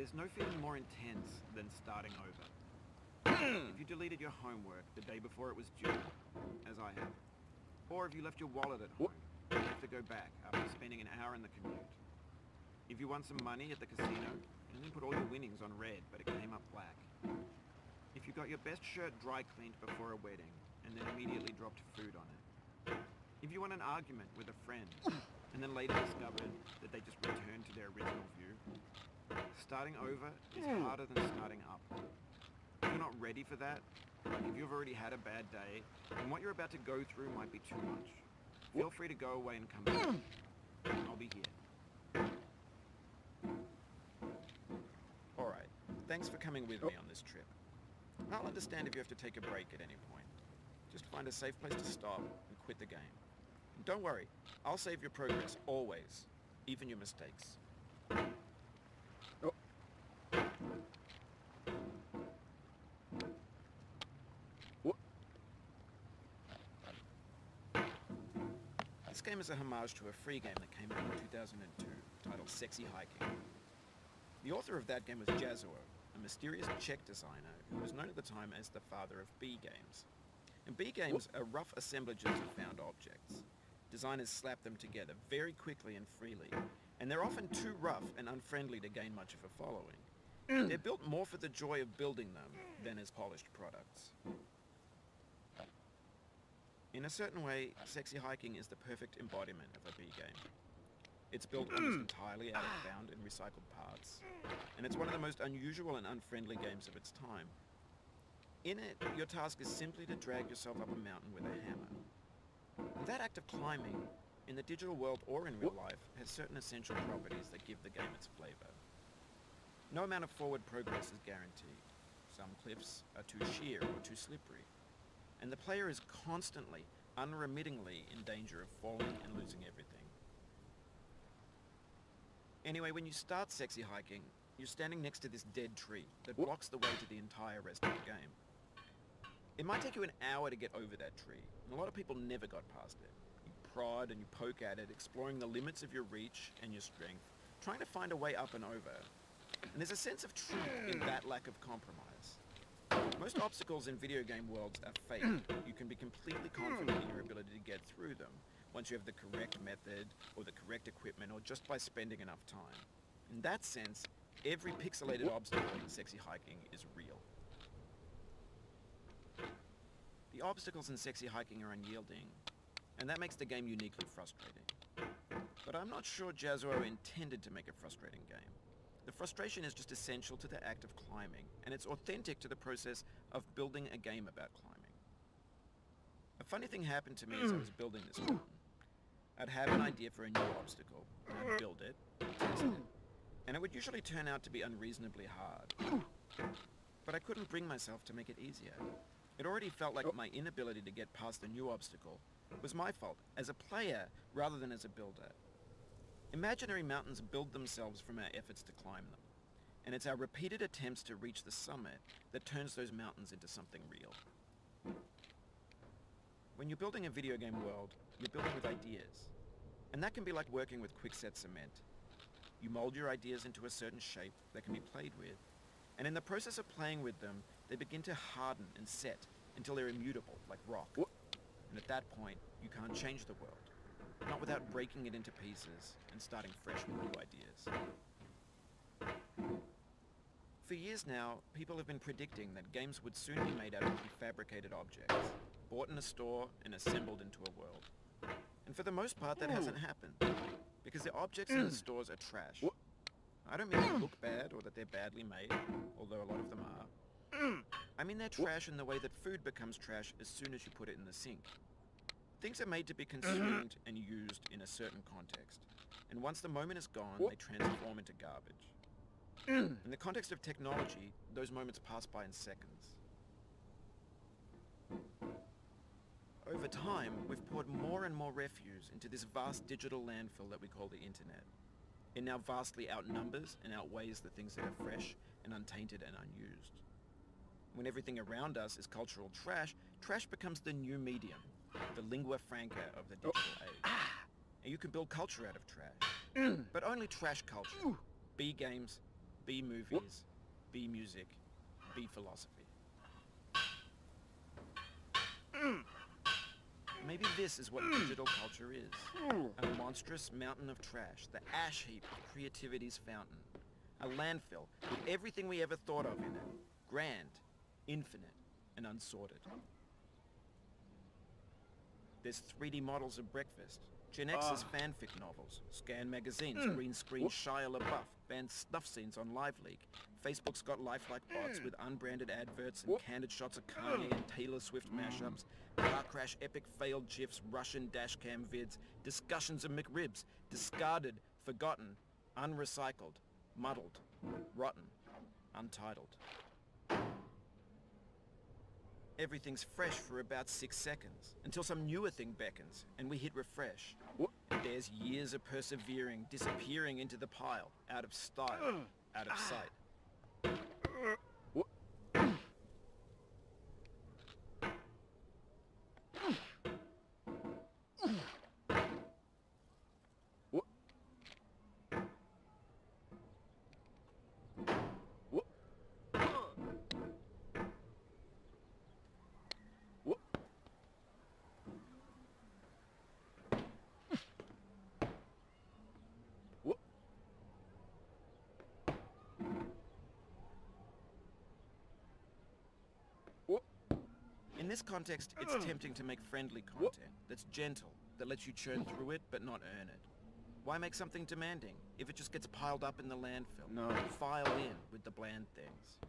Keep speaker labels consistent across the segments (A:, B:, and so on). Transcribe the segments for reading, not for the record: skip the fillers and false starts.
A: There's no feeling more intense than starting over. If you deleted your homework the day before it was due, as I have, or if you left your wallet at home, you have to go back after spending an hour in the commute. If you won some money at the casino and then put all your winnings on red but it came up black. If you got your best shirt dry cleaned before a wedding and then immediately dropped food on it. If you won an argument with a friend and then later discovered that they just returned to their original view. Starting over is harder than starting up. If you're not ready for that, like if you've already had a bad day, and what you're about to go through might be too much, feel free to go away and come back. I'll be here. Alright, thanks for coming with me on this trip. I'll understand if you have to take a break at any point. Just find a safe place to stop and quit the game. And don't worry, I'll save your progress, always. Even your mistakes. This game is a homage to a free game that came out in 2002, titled Sexy Hiking. The author of that game was Jazuo, a mysterious Czech designer who was known at the time as the father of B games. And B games are rough assemblages of found objects. Designers slap them together very quickly and freely, and they're often too rough and unfriendly to gain much of a following. They're built more for the joy of building them than as polished products. In a certain way, Sexy Hiking is the perfect embodiment of a B game. It's built almost entirely out of found and recycled parts, and it's one of the most unusual and unfriendly games of its time. In it, your task is simply to drag yourself up a mountain with a hammer. And that act of climbing, in the digital world or in real life, has certain essential properties that give the game its flavor. No amount of forward progress is guaranteed. Some cliffs are too sheer or too slippery, and the player is constantly, unremittingly in danger of falling and losing everything. Anyway, when you start Sexy Hiking, you're standing next to this dead tree that blocks the way to the entire rest of the game. It might take you an hour to get over that tree, and a lot of people never got past it. You prod and you poke at it, exploring the limits of your reach and your strength, trying to find a way up and over. And there's a sense of truth in that lack of compromise. Most obstacles in video game worlds are fake. You can be completely confident in your ability to get through them once you have the correct method or the correct equipment or just by spending enough time. In that sense, every pixelated obstacle in Sexy Hiking is real. The obstacles in Sexy Hiking are unyielding, and that makes the game uniquely frustrating. But I'm not sure Jazuo intended to make a frustrating game. The frustration is just essential to the act of climbing, and it's authentic to the process of building a game about climbing. A funny thing happened to me as I was building this mountain. I'd have an idea for a new obstacle, and I'd build it, test it, and it would usually turn out to be unreasonably hard. But I couldn't bring myself to make it easier. It already felt like my inability to get past a new obstacle was my fault, as a player rather than as a builder. Imaginary mountains build themselves from our efforts to climb them, and it's our repeated attempts to reach the summit that turns those mountains into something real. When you're building a video game world, you're building with ideas, and that can be like working with quickset cement. You mold your ideas into a certain shape that can be played with, and in the process of playing with them, they begin to harden and set until they're immutable, like rock. And at that point, you can't change the world. Not without breaking it into pieces and starting fresh with new ideas. For years now, people have been predicting that games would soon be made out of prefabricated objects, bought in a store and assembled into a world. And for the most part, that hasn't happened, because the objects in the stores are trash. I don't mean they look bad or that they're badly made, although a lot of them are. I mean they're trash in the way that food becomes trash as soon as you put it in the sink. Things are made to be consumed and used in a certain context, and once the moment is gone, they transform into garbage. In the context of technology, those moments pass by in seconds. Over time, we've poured more and more refuse into this vast digital landfill that we call the internet. It now vastly outnumbers and outweighs the things that are fresh and untainted and unused. When everything around us is cultural trash, trash becomes the new medium, the lingua franca of the digital age. And you can build culture out of trash. But only trash culture. B games, B movies, B music, B philosophy. Maybe this is what digital culture is. A monstrous mountain of trash, the ash heap of creativity's fountain. A landfill with everything we ever thought of in it. Grand, infinite, and unsorted. There's 3D models of breakfast, Gen X's fanfic novels, scan magazines, green screen Shia LaBeouf, banned snuff scenes on LiveLeak. Facebook's got lifelike bots with unbranded adverts and candid shots of Kanye and Taylor Swift mashups, car crash epic failed GIFs, Russian dashcam vids, discussions of McRibs, discarded, forgotten, unrecycled, muddled, rotten, untitled. Everything's fresh for about 6 seconds, until some newer thing beckons, and we hit refresh. And there's years of persevering, disappearing into the pile, out of style, out of sight. In this context, it's tempting to make friendly content that's gentle, that lets you churn through it but not earn it. Why make something demanding if it just gets piled up in the landfill?
B: No.
A: File in with the bland things.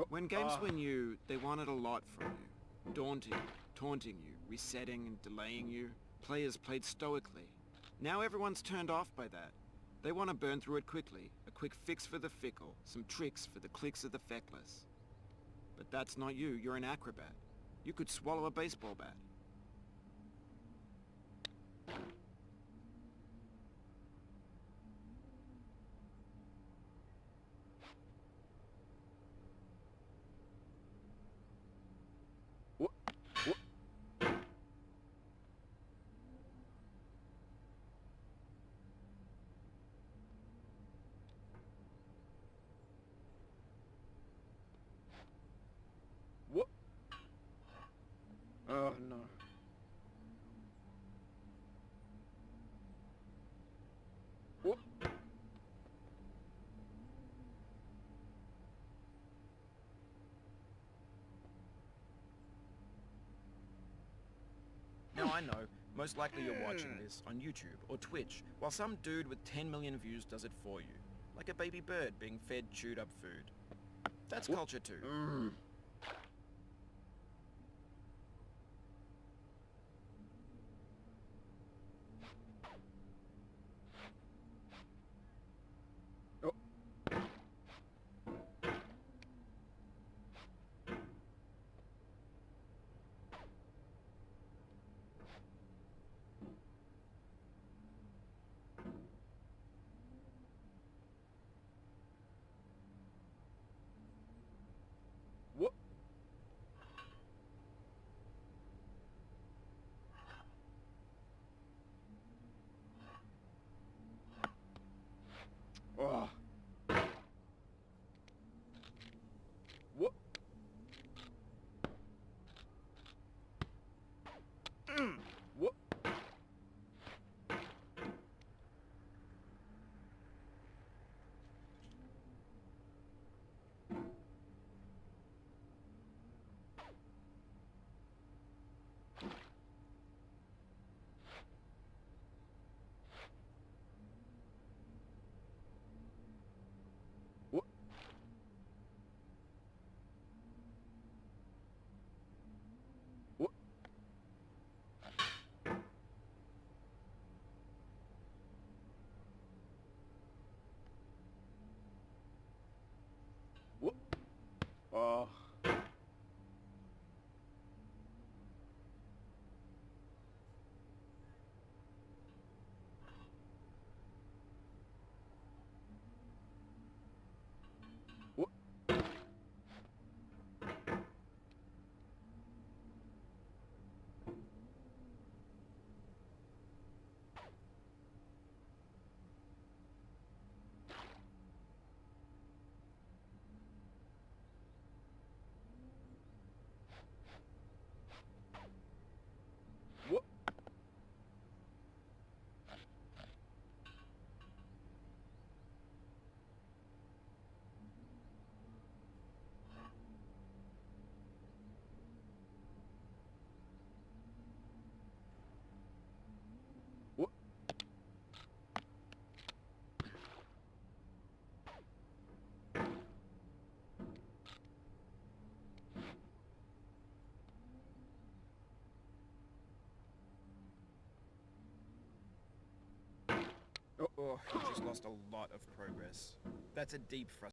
A: When games were new, they wanted a lot from you. Daunting, taunting you, resetting and delaying you. Players played stoically. Now everyone's turned off by that. They want to burn through it quickly. A quick fix for the fickle. Some tricks for the clicks of the feckless. But that's not you. You're an acrobat. You could swallow a baseball bat.
B: What? Oh no. What?
A: Now I know, most likely you're watching this on YouTube or Twitch, while some dude with 10 million views does it for you. Like a baby bird being fed chewed up food. That's culture too.
B: Oh. What? Oh. What? What? What? What? What? Oh. What? What? What?
A: Oh, you just lost a lot of progress. That's a deep frustration.